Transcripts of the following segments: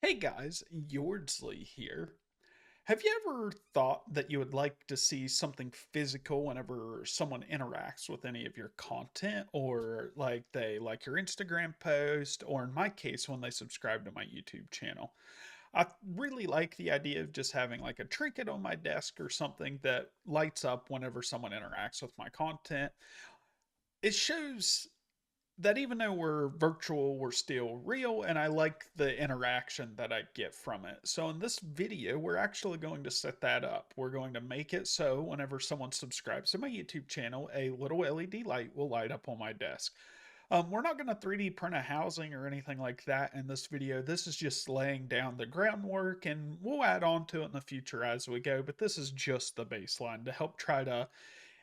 Hey guys, Yordsley here. Have you ever thought that you would like to see something physical whenever someone interacts with any of your content, or like they like your Instagram post, or in my case, when they subscribe to my YouTube channel? I really like the idea of just having like a trinket on my desk or something that lights up whenever someone interacts with my content. It shows that even though we're virtual, we're still real, and I like the interaction that I get from it. So in this video, we're actually going to set that up. We're going to make it so whenever someone subscribes to my YouTube channel, a little LED light will light up on my desk. We're not going to 3D print a housing or anything like that in this video. This is just laying down the groundwork, and we'll add on to it in the future as we go, but this is just the baseline to help try to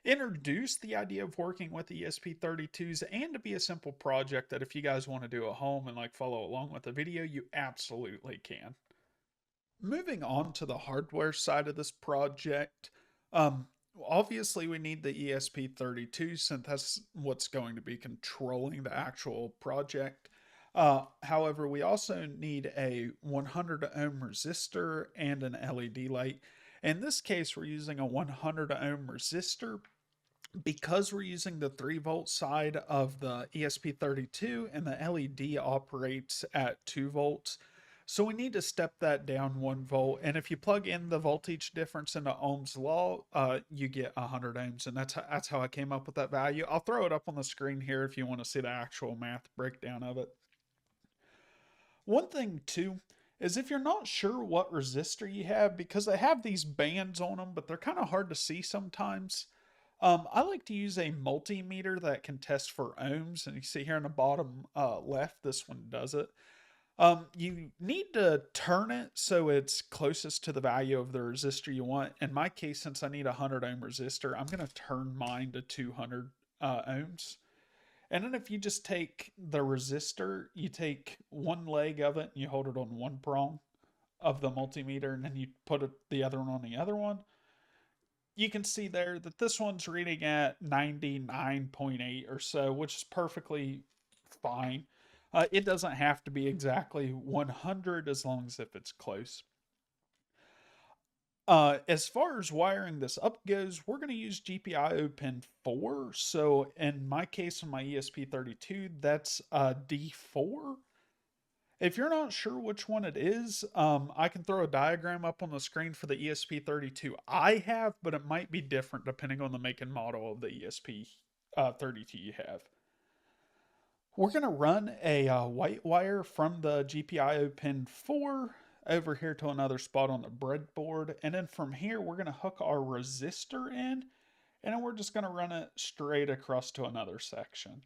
introduce the idea of working with ESP32s and to be a simple project that if you guys want to do at home and like follow along with the video, you absolutely can. Moving on to the hardware side of this project, obviously we need the ESP32 since that's what's going to be controlling the actual project. However, we also need a 100 ohm resistor and an LED light. In this case, we're using a 100 ohm resistor because we're using the 3-volt side of the ESP32 and the LED operates at 2 volts. So we need to step that down 1 volt. And if you plug in the voltage difference into Ohm's law, you get 100 ohms. And that's how I came up with that value. I'll throw it up on the screen here if you want to see the actual math breakdown of it. One thing too is if you're not sure what resistor you have, because they have these bands on them, but they're kind of hard to see sometimes. I like to use a multimeter that can test for ohms, and you see here in the bottom left, this one does it. You need to turn it so it's closest to the value of the resistor you want. In my case, since I need a 100 ohm resistor, I'm going to turn mine to 200 ohms. And then if you just take the resistor, you take one leg of it and you hold it on one prong of the multimeter, and then you put the other one on the other one. You can see there that this one's reading at 99.8 or so, which is perfectly fine. It doesn't have to be exactly 100 as long as if it's close. As far as wiring this up goes, we're going to use GPIO pin 4. So in my case, on my ESP32, that's D4. If you're not sure which one it is, I can throw a diagram up on the screen for the ESP32 I have, but it might be different depending on the make and model of the ESP32 you have. We're going to run a white wire from the GPIO pin 4 over here to another spot on the breadboard. And then from here, we're going to hook our resistor in, and then we're just going to run it straight across to another section.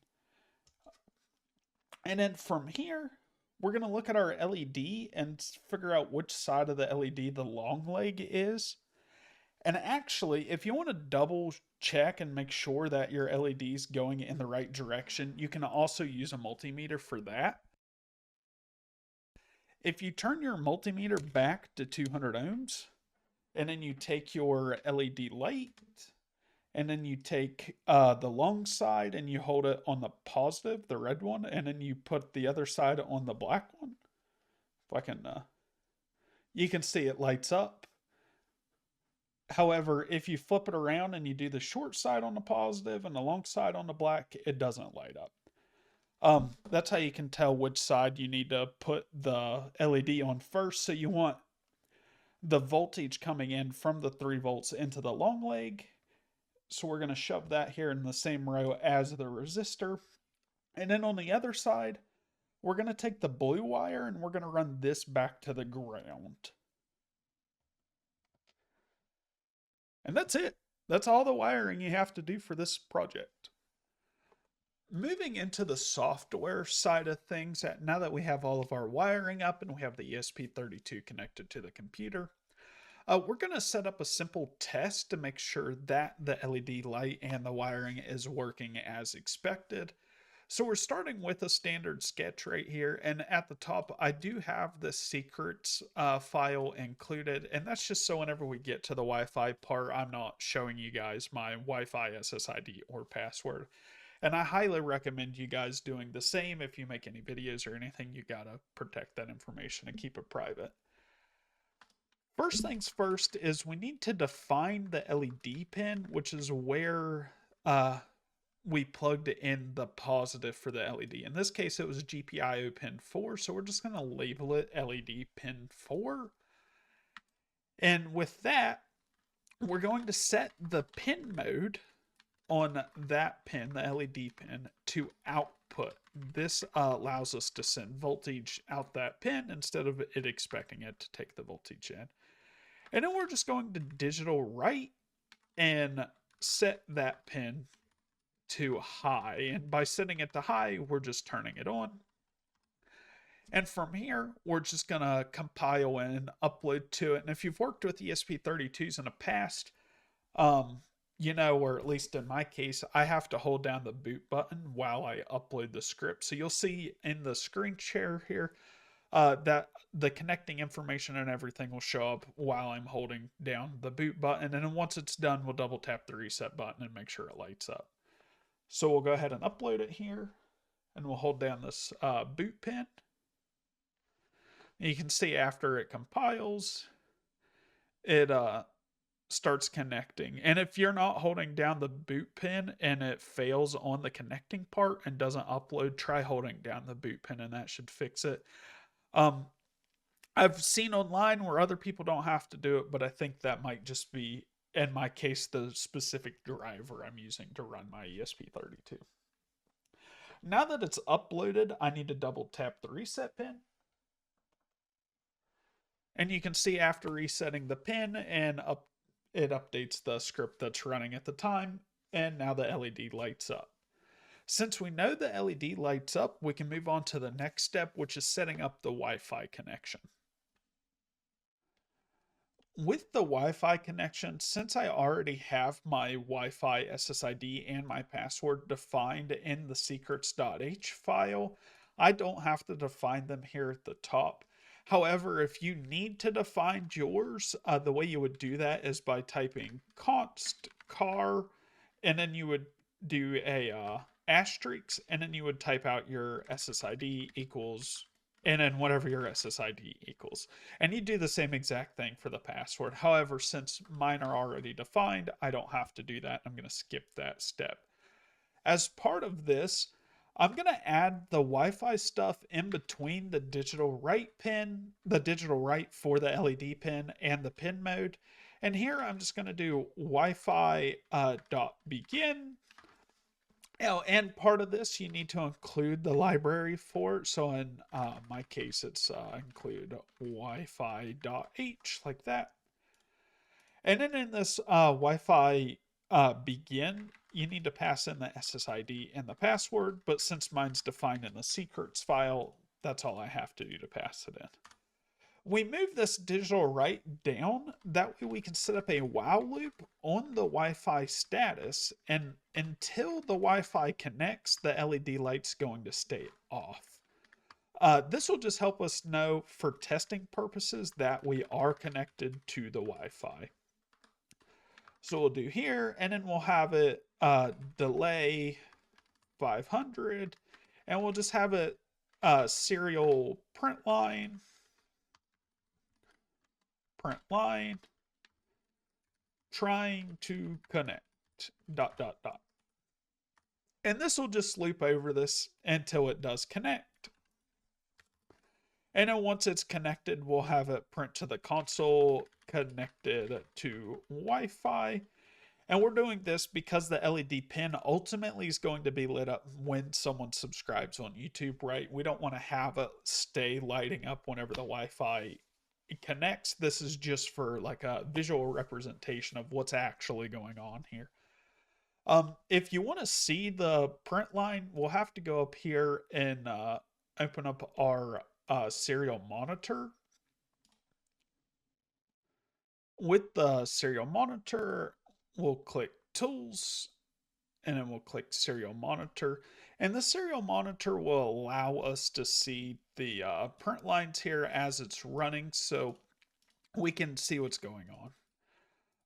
And then from here, we're going to look at our LED and figure out which side of the LED the long leg is. And actually, if you want to double check and make sure that your LED is going in the right direction, you can also use a multimeter for that. If you turn your multimeter back to 200 ohms, and then you take your LED light, and then you take the long side and you hold it on the positive, the red one, and then you put the other side on the black one. If I can, you can see it lights up. However, if you flip it around and you do the short side on the positive and the long side on the black, it doesn't light up. That's how you can tell which side you need to put the LED on first. So you want the voltage coming in from the 3 volts into the long leg. So we're going to shove that here in the same row as the resistor. And then on the other side, we're going to take the blue wire and we're going to run this back to the ground. And that's it. That's all the wiring you have to do for this project. Moving into the software side of things, now that we have all of our wiring up and we have the ESP32 connected to the computer, we're going to set up a simple test to make sure that the LED light and the wiring is working as expected. So we're starting with a standard sketch right here, and at the top I do have the secrets file included, and that's just so whenever we get to the Wi-Fi part, I'm not showing you guys my Wi-Fi SSID or password. And I highly recommend you guys doing the same. If you make any videos or anything, you gotta protect that information and keep it private. First things first is we need to define the LED pin, which is where we plugged in the positive for the LED. In this case, it was GPIO pin 4, so we're just going to label it LED pin 4. And with that, we're going to set the pin mode on that pin, the LED pin, to output. This allows us to send voltage out that pin instead of it expecting it to take the voltage in. And then we're just going to digital write and set that pin to high. And by setting it to high, we're just turning it on. And from here, we're just going to compile and upload to it. And if you've worked with ESP32s in the past, you know, or at least in my case, I have to hold down the boot button while I upload the script. So you'll see in the screen share here that the connecting information and everything will show up while I'm holding down the boot button. And then once it's done, we'll double tap the reset button and make sure it lights up. So we'll go ahead and upload it here, and we'll hold down this boot pin. And you can see after it compiles, it starts connecting. And if you're not holding down the boot pin and it fails on the connecting part and doesn't upload, try holding down the boot pin and that should fix it. I've seen online where other people don't have to do it, but I think that might just be, in my case, the specific driver I'm using to run my ESP32. Now that it's uploaded, I need to double tap the reset pin. And you can see after resetting the pin and it updates the script that's running at the time, and now the LED lights up. Since we know the LED lights up, we can move on to the next step, which is setting up the Wi-Fi connection. With the Wi-Fi connection, since I already have my Wi-Fi SSID and my password defined in the secrets.h file, I don't have to define them here at the top. However, if you need to define yours, the way you would do that is by typing const char, and then you would do a asterisk, and then you would type out your SSID equals, and then whatever your SSID equals. And you do the same exact thing for the password. However, since mine are already defined, I don't have to do that. I'm going to skip that step. As part of this, I'm going to add the Wi-Fi stuff in between the digital write pin, the digital write for the LED pin, and the pin mode. And here I'm just going to do Wi-Fi dot begin. Oh, and part of this, you need to include the library for it. So in my case, it's include Wi-Fi.h like that. And then in this Wi-Fi begin, you need to pass in the SSID and the password. But since mine's defined in the secrets file, that's all I have to do to pass it in. We move this digital write down. That way we can set up a while loop on the Wi-Fi status, and until the Wi-Fi connects, the LED light's going to stay off. This will just help us know for testing purposes that we are connected to the Wi-Fi. So we'll do here, and then we'll have it delay 500, and we'll just have it serial print line, trying to connect, ... And this will just loop over this until it does connect. And then once it's connected, we'll have it print to the console, connected to Wi-Fi. And we're doing this because the LED pin ultimately is going to be lit up when someone subscribes on YouTube, right? We don't want to have it stay lighting up whenever the Wi-Fi connects. This is just for like a visual representation of what's actually going on here. If you want to see the print line, we'll have to go up here and open up our serial monitor. With the serial monitor, we'll click Tools, and then we'll click Serial Monitor. And the serial monitor will allow us to see the print lines here as it's running, so we can see what's going on.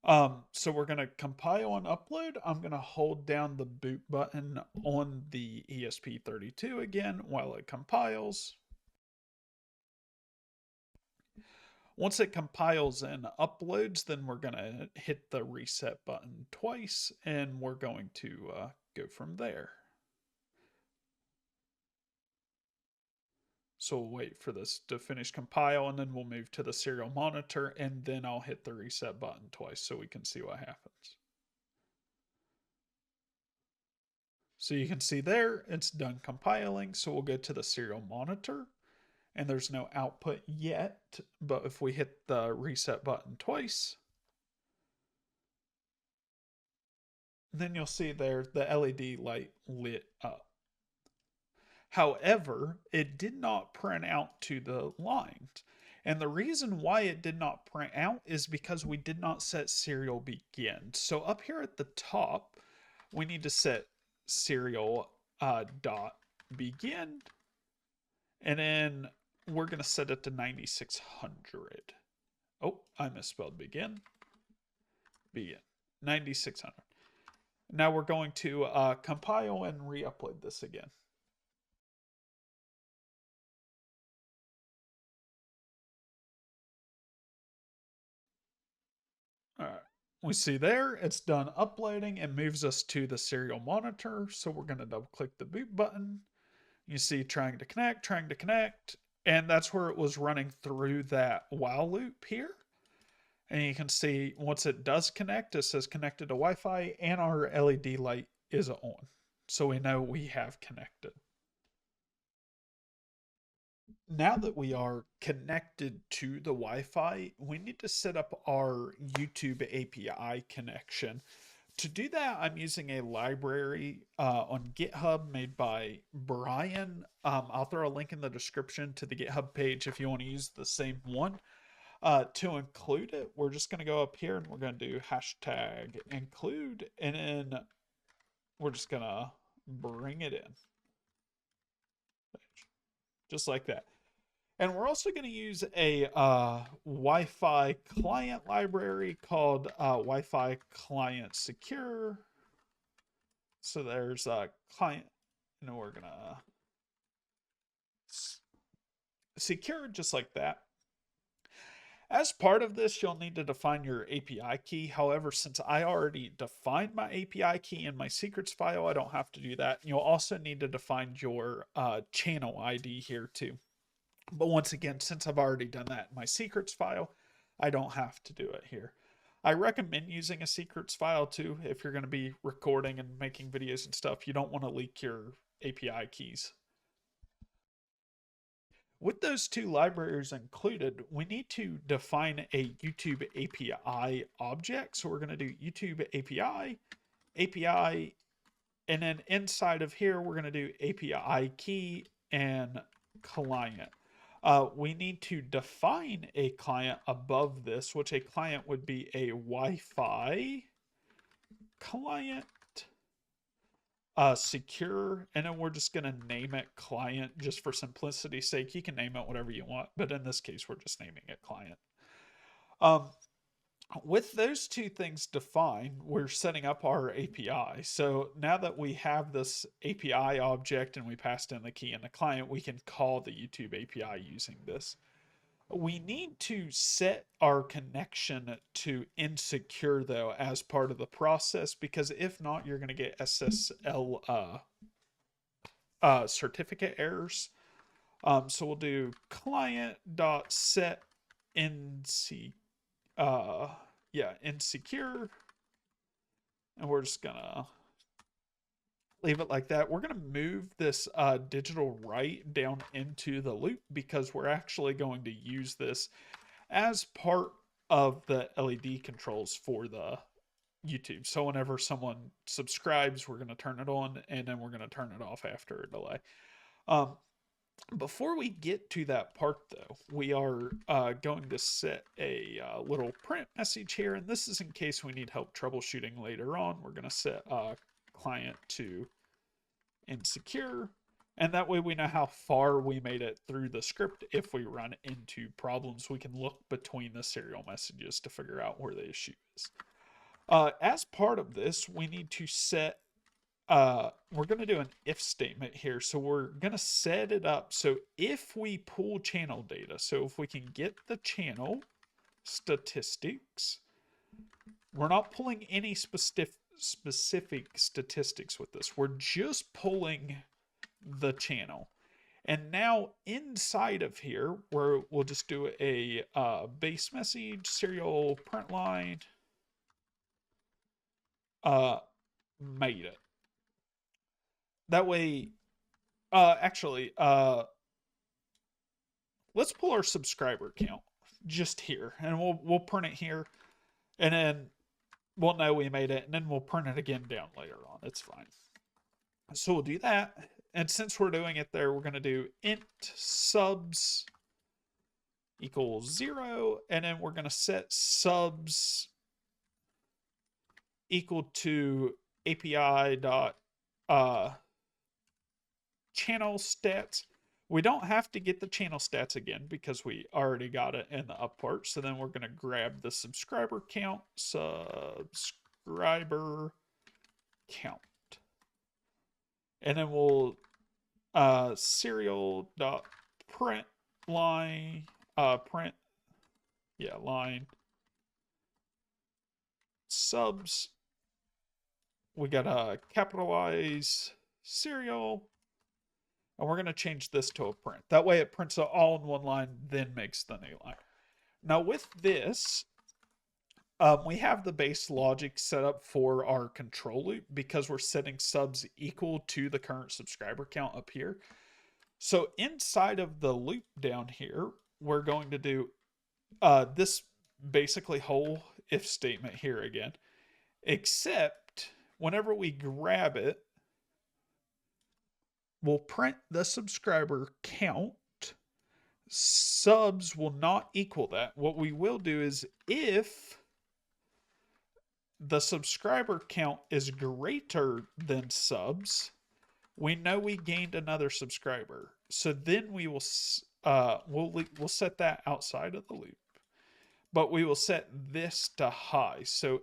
So we're going to compile and upload. I'm going to hold down the boot button on the ESP32 again while it compiles. Once it compiles and uploads, then we're going to hit the reset button twice, and we're going to go from there. So we'll wait for this to finish compile, and then we'll move to the serial monitor, and then I'll hit the reset button twice so we can see what happens. So you can see there, it's done compiling. So we'll go to the serial monitor, and there's no output yet, but if we hit the reset button twice, then you'll see there the LED light lit up. However, it did not print out to the lines. And the reason why it did not print out is because we did not set serial begin. So up here at the top, we need to set serial dot begin, and then we're going to set it to 9600. Oh, I misspelled begin. 9600. Now we're going to compile and re-upload this again. All right. We see there, it's done uploading and moves us to the serial monitor. So we're going to double click the boot button. You see trying to connect, and that's where it was running through that while loop here. And you can see once it does connect, it says connected to Wi-Fi, and our LED light is on. So we know we have connected. Now that we are connected to the Wi-Fi, we need to set up our YouTube API connection. To do that, I'm using a library on GitHub made by Brian. I'll throw a link in the description to the GitHub page if you want to use the same one. To include it, we're just going to go up here and we're going to do hashtag include, and then we're just going to bring it in. Just like that. And we're also going to use a Wi-Fi client library called Wi-Fi Client Secure. So there's a client, and we're going to secure just like that. As part of this, you'll need to define your API key. However, since I already defined my API key in my secrets file, I don't have to do that. You'll also need to define your channel ID here too. But once again, since I've already done that in my secrets file, I don't have to do it here. I recommend using a secrets file too if you're going to be recording and making videos and stuff. You don't want to leak your API keys. With those two libraries included, we need to define a YouTube API object. So we're going to do YouTube API, and then inside of here, we're going to do API key and client. We need to define a client above this, which a client would be a Wi-Fi client, secure, and then we're just going to name it client just for simplicity's sake. You can name it whatever you want, but in this case, we're just naming it client. With those two things defined, we're setting up our API. So now that we have this API object and we passed in the key and the client, we can call the YouTube API using this. We need to set our connection to insecure though as part of the process, because if not, you're going to get SSL certificate errors. So we'll do client.set insecure, and we're just gonna leave it like that. We're gonna move this digital write down into the loop because we're actually going to use this as part of the LED controls for the YouTube. So whenever someone subscribes, we're going to turn it on, and then we're going to turn it off after a delay. Before we get to that part, though, we are going to set a little print message here, and this is in case we need help troubleshooting later on. We're going to set client to insecure, and that way we know how far we made it through the script. If we run into problems, we can look between the serial messages to figure out where the issue is. As part of this, we need to set, we're going to do an if statement here. So we're going to set it up. So if we pull channel data, so if we can get the channel statistics, we're not pulling any specific statistics with this. We're just pulling the channel. And now inside of here, where we'll just do a base message, serial print line, made it. That way, actually, let's pull our subscriber count just here, and we'll print it here, and then we'll know we made it, and then we'll print it again down later on. It's fine. So we'll do that. And since we're doing it there, we're going to do int subs equals 0. And then we're going to set subs equal to API dot channel stats. We don't have to get the channel stats again because we already got it in the up part. So then we're going to grab the subscriber count, and then we'll serial dot print line line subs. We gotta capitalize serial, and we're gonna change this to a print. That way it prints it all in one line, then makes the new line. Now with this, we have the base logic set up for our control loop because we're setting subs equal to the current subscriber count up here. So inside of the loop down here, we're going to do this basically whole if statement here again, except whenever we grab it, we'll print the subscriber count. Subs will not equal that. What we will do is if the subscriber count is greater than subs, we know we gained another subscriber. So then we will we'll set that outside of the loop, but we will set this to high. So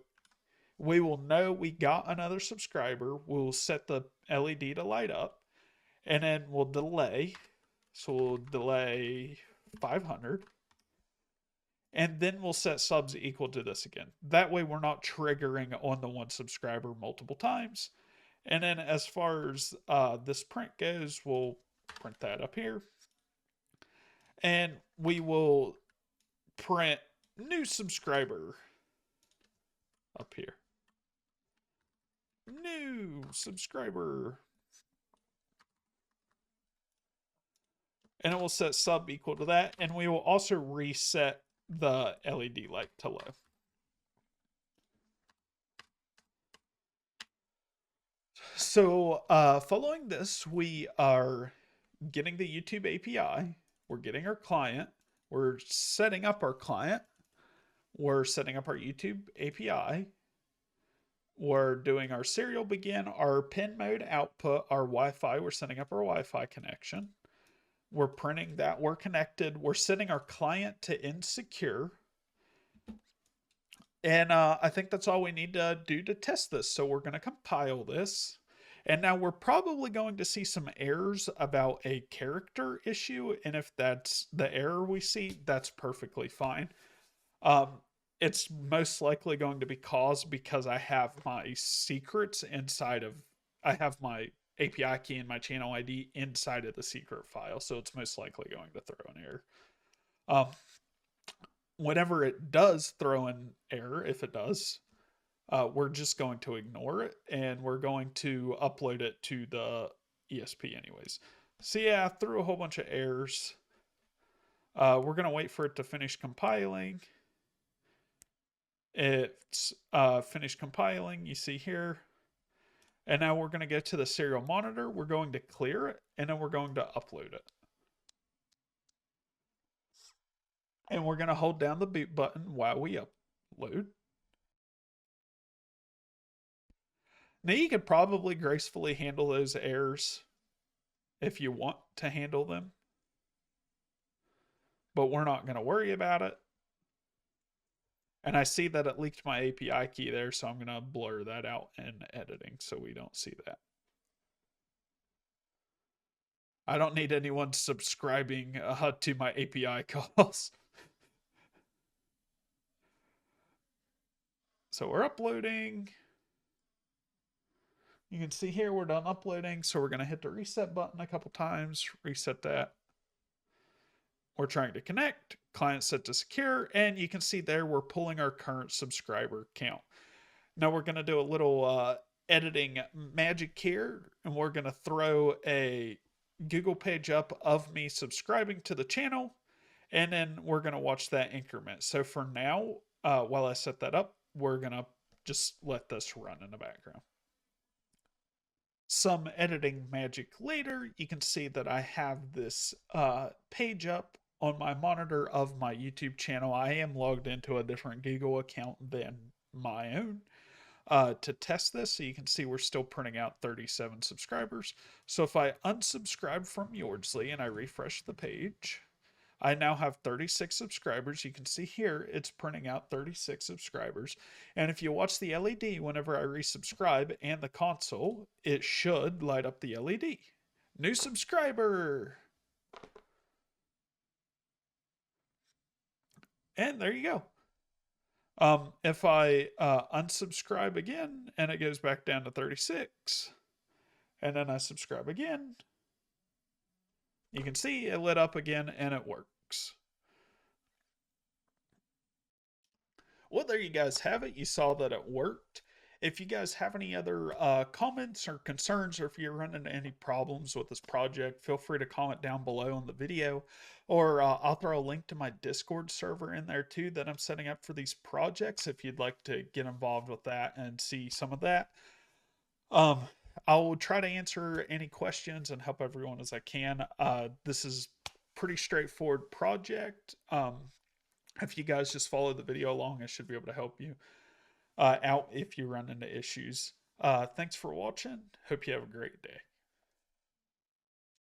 we will know we got another subscriber. We'll set the LED to light up, and then we'll delay. So we'll delay 500. And then we'll set subs equal to this again. That way we're not triggering on the one subscriber multiple times. And then as far as this print goes, we'll print that up here. And we will print new subscriber up here. New subscriber. And it will set sub equal to that. And we will also reset the LED light to low. So following this, we are getting the YouTube API. We're getting our client. We're setting up our client. We're setting up our YouTube API. We're doing our serial begin, our pin mode output, our Wi-Fi. We're setting up our Wi-Fi connection. We're printing that we're connected. We're setting our client to insecure. And I think that's all we need to do to test this. So we're going to compile this. And now we're probably going to see some errors about a character issue. And if that's the error we see, that's perfectly fine. It's most likely going to be caused because I have my secrets inside of, I have my API key and my channel ID inside of the secret file. So it's most likely going to throw an error. Whenever it does throw an error, if it does, we're just going to ignore it and we're going to upload it to the ESP anyways. So yeah, I threw a whole bunch of errors. We're going to wait for it to finish compiling. It's finished compiling, you see here. And now we're going to go to the serial monitor. We're going to clear it and then we're going to upload it. And we're going to hold down the boot button while we upload. Now you could probably gracefully handle those errors if you want to handle them, but we're not going to worry about it. And I see that it leaked my API key there, so I'm going to blur that out in editing so we don't see that. I don't need anyone subscribing to my API calls. So we're uploading. You can see here we're done uploading. So we're going to hit the reset button a couple times, reset that. We're trying to connect, client set to secure, and you can see there we're pulling our current subscriber count. Now we're going to do a little editing magic here, and we're going to throw a Google page up of me subscribing to the channel, and then we're going to watch that increment. So for now, while I set that up, we're going to just let this run in the background. Some editing magic later, you can see that I have this page up on my monitor of my YouTube channel. I am logged into a different Google account than my own to test this. So you can see we're still printing out 37 subscribers. So if I unsubscribe from Yordsley and I refresh the page, I now have 36 subscribers. You can see here it's printing out 36 subscribers. And if you watch the LED whenever I resubscribe and the console, it should light up the LED. New subscriber. And there you go. If I unsubscribe again and it goes back down to 36, and then I subscribe again, you can see it lit up again and it works. Well, there you guys have it. You saw that it worked. If you guys have any other comments or concerns, or if you're running into any problems with this project, feel free to comment down below on the video, or I'll throw a link to my Discord server in there too that I'm setting up for these projects if you'd like to get involved with that and see some of that. Um, I'll try to answer any questions and help everyone as I can. This is pretty straightforward project. If you guys just follow the video along, I should be able to help you out if you run into issues. Thanks for watching. Hope you have a great day.